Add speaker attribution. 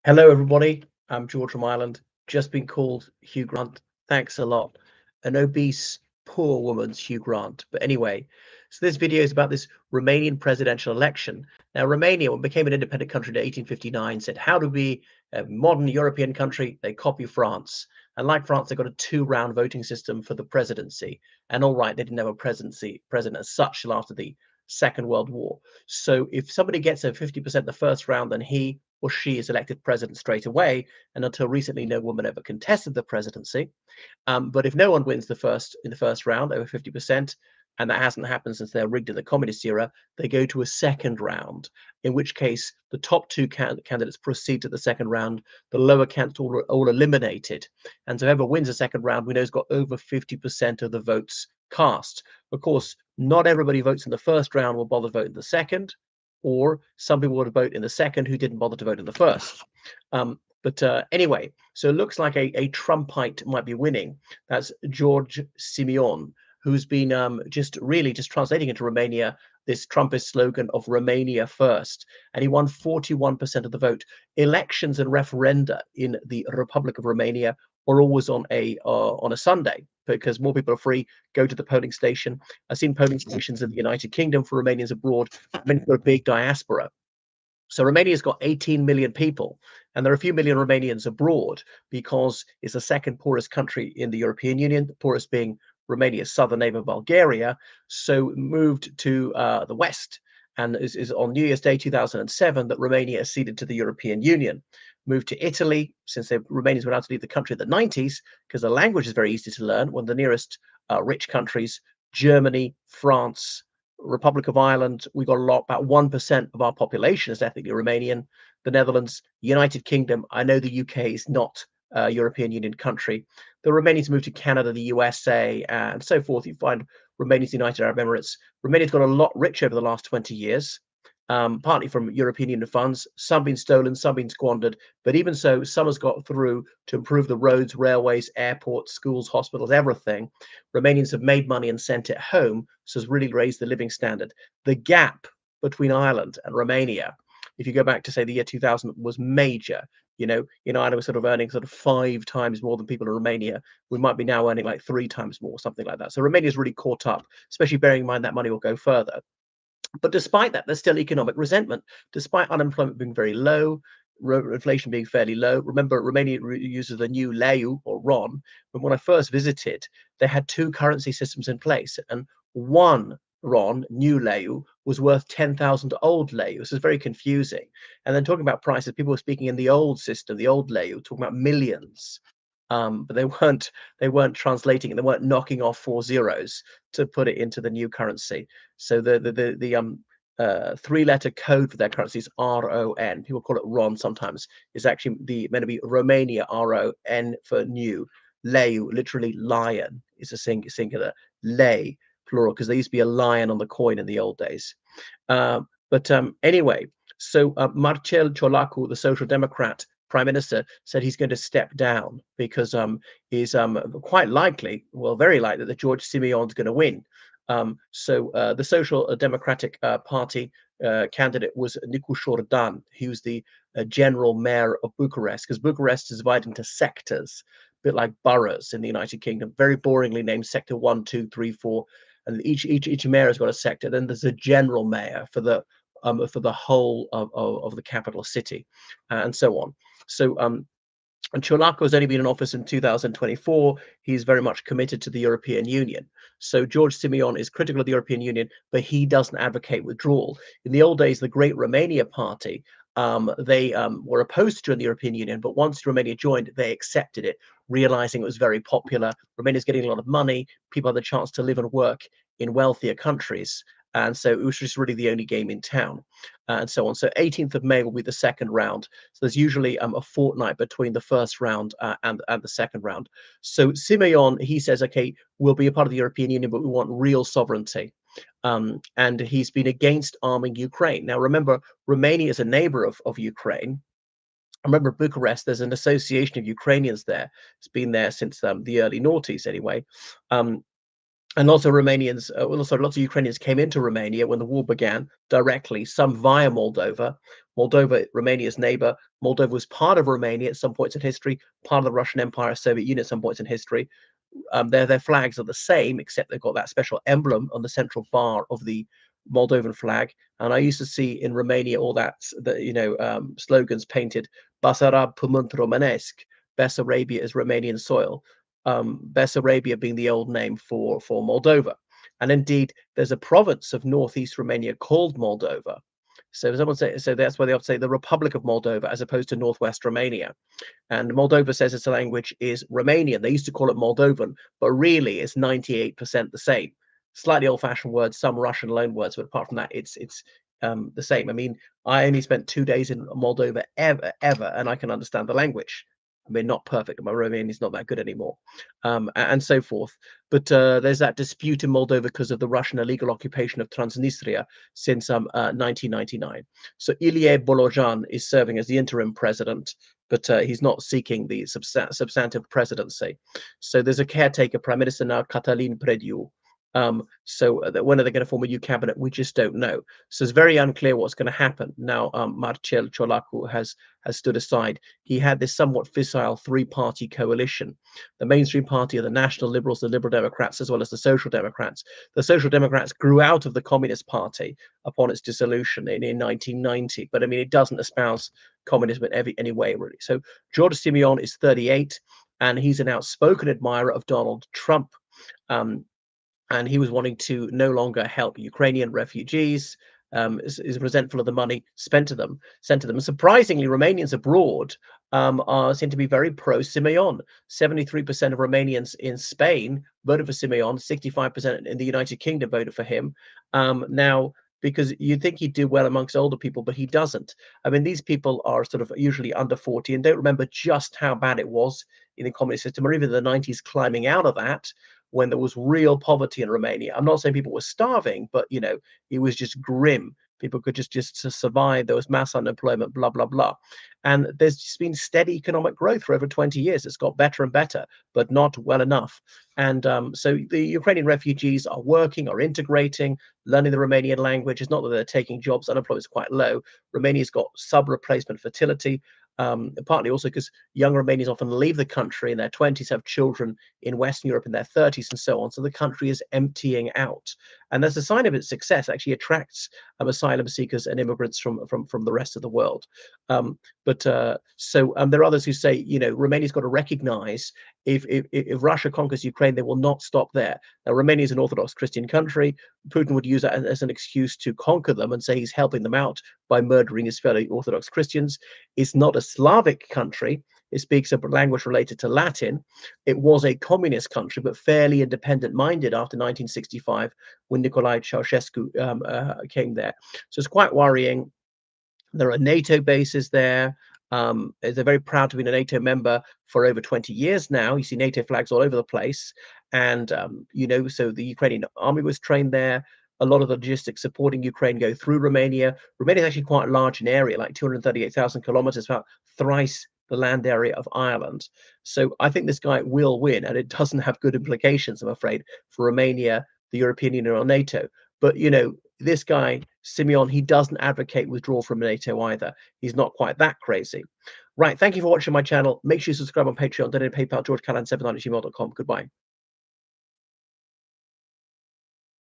Speaker 1: Hello, everybody. I'm George from Ireland. Just been called Hugh Grant. Thanks a lot. An obese, poor woman's Hugh Grant. But anyway, so this video is about this Romanian presidential election. Now, Romania, when it became an independent country in 1859, said, how to be a modern European country? They copy France. And like France, they got a two-round voting system for the presidency. And all right, they didn't have a president as such till after the Second World War. So if somebody gets a 50% the first round, then he or she is elected president straight away. And until recently, no woman ever contested the presidency. But if no one wins in the first round over 50%, and that hasn't happened since they're rigged in the communist era, they go to a second round, in which case the top two candidates proceed to the second round, the lower candidates all eliminated. And so whoever wins the second round, we know has got over 50% of the votes cast. Of course, not everybody votes in the first round will bother to vote in the second, or some people would vote in the second who didn't bother to vote in the first. But anyway, so it looks like a Trumpite might be winning. That's George Simeon, who's been just translating into Romania this Trumpist slogan of Romania first. And he won 41% of the vote. Elections and referenda in the Republic of Romania are always on a Sunday because more people are free, go to the polling station. I've seen polling stations in the United Kingdom for Romanians abroad. Romania's got a big diaspora. So Romania's got 18 million people, and there are a few million Romanians abroad because it's the second poorest country in the European Union, the poorest being Romania's southern neighbor, Bulgaria. So moved to the west, and is on New Year's Day 2007 that Romania acceded to the European Union. Moved to Italy since the Romanians were allowed to leave the country in the 90s because the language is very easy to learn. One of the nearest rich countries, Germany, France, Republic of Ireland, we got about 1% of our population is ethnically Romanian. The Netherlands, United Kingdom. I know the UK is not a European Union country. The Romanians moved to Canada, the USA, and so forth. You find Romania's United Arab Emirates. Romania's got a lot richer over the last 20 years, partly from European Union funds. Some been stolen, some been squandered. But even so, some has got through to improve the roads, railways, airports, schools, hospitals, everything. Romanians have made money and sent it home, so has really raised the living standard. The gap between Ireland and Romania, if you go back to say the year 2000, was major. In Ireland, we're sort of earning sort of 5 times more than people in Romania. We might be now earning like 3 times more, something like that. So Romania's really caught up, especially bearing in mind that money will go further. But despite that, there's still economic resentment, despite unemployment being very low, inflation being fairly low. Remember, Romania uses the new leu or RON. But when I first visited, they had two currency systems in place, and one RON, new leu, was worth 10,000 old leu. This is very confusing. And then talking about prices, people were speaking in the old system, the old leu, talking about millions. But they weren't translating it. They weren't knocking off 4 zeros to put it into the new currency. So the three-letter code for their currency is RON. People call it RON sometimes. Is actually meant to be Romania RON for new. Leu, literally lion, is a singular. Lei, plural, because there used to be a lion on the coin in the old days. But anyway, so Marcel Ciolacu, the Social Democrat prime minister, said he's going to step down because is quite likely, well, very likely, that George Simeon's going to win. So the Social Democratic Party candidate was Nicu Șordan, he was the general mayor of Bucharest, because Bucharest is divided into sectors, a bit like boroughs in the United Kingdom, very boringly named Sector 1, 2, 3, 4, and each mayor has got a sector. Then there's a general mayor for the whole of the capital city, and so on. So and Ciolacu has only been in office in 2024. He's very much committed to the European Union. So George Simeon is critical of the European Union, but he doesn't advocate withdrawal. In the old days, the Great Romania Party, they were opposed to join the European Union, but once Romania joined, they accepted it, realizing it was very popular. Romania's getting a lot of money. People have the chance to live and work in wealthier countries. And so it was just really the only game in town, and so on. So 18th of May will be the second round. So there's usually a fortnight between the first round and the second round. So Simeon, he says, okay, we'll be a part of the European Union, but we want real sovereignty. And he's been against arming Ukraine. Now, remember, Romania is a neighbor of Ukraine. I remember Bucharest, there's an association of Ukrainians there. It's been there since the early noughties anyway. And also Romanians, well, also lots of Ukrainians came into Romania when the war began directly, some via Moldova. Moldova, Romania's neighbor. Moldova was part of Romania at some points in history, part of the Russian Empire, Soviet Union at some points in history. Their flags are the same, except they've got that special emblem on the central bar of the Moldovan flag. And I used to see in Romania all that, slogans painted "Basarab Pământ Românesc," Bessarabia is Romanian soil. Bessarabia being the old name for Moldova. And indeed, there's a province of northeast Romania called Moldova. So someone say, so that's why they often say the Republic of Moldova as opposed to Northwest Romania. And Moldova says its language is Romanian. They used to call it Moldovan, but really it's 98% the same. Slightly old-fashioned words, some Russian loan words, but apart from that, it's the same. I mean, I only spent 2 days in Moldova ever, and I can understand the language. I mean, not perfect. My Romanian is not that good anymore, and so forth. But there's that dispute in Moldova because of the Russian illegal occupation of Transnistria since 1999. So Ilie Bolojan is serving as the interim president, but he's not seeking the substantive presidency. So there's a caretaker prime minister now, Cătălin Prediu. When are they going to form a new cabinet? We just don't know. So it's very unclear what's going to happen. Now, Marcel Ciolacu has stood aside. He had this somewhat fissile three-party coalition. The mainstream party are the National Liberals, the Liberal Democrats, as well as the Social Democrats. The Social Democrats grew out of the Communist Party upon its dissolution in 1990. But I mean, it doesn't espouse communism in any way, really. So George Simeon is 38, and he's an outspoken admirer of Donald Trump. And he was wanting to no longer help Ukrainian refugees. Is resentful of the money sent to them. And surprisingly, Romanians abroad seem to be very pro Simeon. 73% of Romanians in Spain voted for Simeon. 65% in the United Kingdom voted for him. Now, because you'd think he'd do well amongst older people, but he doesn't. I mean, these people are sort of usually under 40 and don't remember just how bad it was in the communist system, or even the 90s climbing out of that, when there was real poverty in Romania. I'm not saying people were starving, but it was just grim. People could just to survive. There was mass unemployment, blah blah blah, and there's just been steady economic growth for over 20 years. It's got better and better, but not well enough. And so the Ukrainian refugees are working, are integrating, learning the Romanian language. It's not that they're taking jobs. Unemployment is quite low. Romania's got sub-replacement fertility. Partly also because young Romanians often leave the country in their 20s, have children in Western Europe in their 30s, and so on. So the country is emptying out, and as a sign of its success, actually attracts asylum seekers and immigrants from the rest of the world. There are others who say, Romania's got to recognize if Russia conquers Ukraine, they will not stop there. Now, Romania is an Orthodox Christian country. Putin would use that as an excuse to conquer them and say he's helping them out by murdering his fellow Orthodox Christians. It's not a Slavic country. It speaks a language related to Latin. It was a communist country, but fairly independent-minded after 1965, when Nicolae Ceausescu came there. So it's quite worrying. There are NATO bases there. They're very proud to be a NATO member for over 20 years now. You see NATO flags all over the place. And, so the Ukrainian army was trained there. A lot of the logistics supporting Ukraine go through Romania. Romania is actually quite large in area, like 238,000 kilometers, about thrice the land area of Ireland. So I think this guy will win, and it doesn't have good implications, I'm afraid, for Romania, the European Union, or NATO. But, this guy, Simeon, he doesn't advocate withdrawal from NATO either. He's not quite that crazy. Right. Thank you for watching my channel. Make sure you subscribe on Patreon, donate PayPal, georgecallahan7@gmail.com. Goodbye.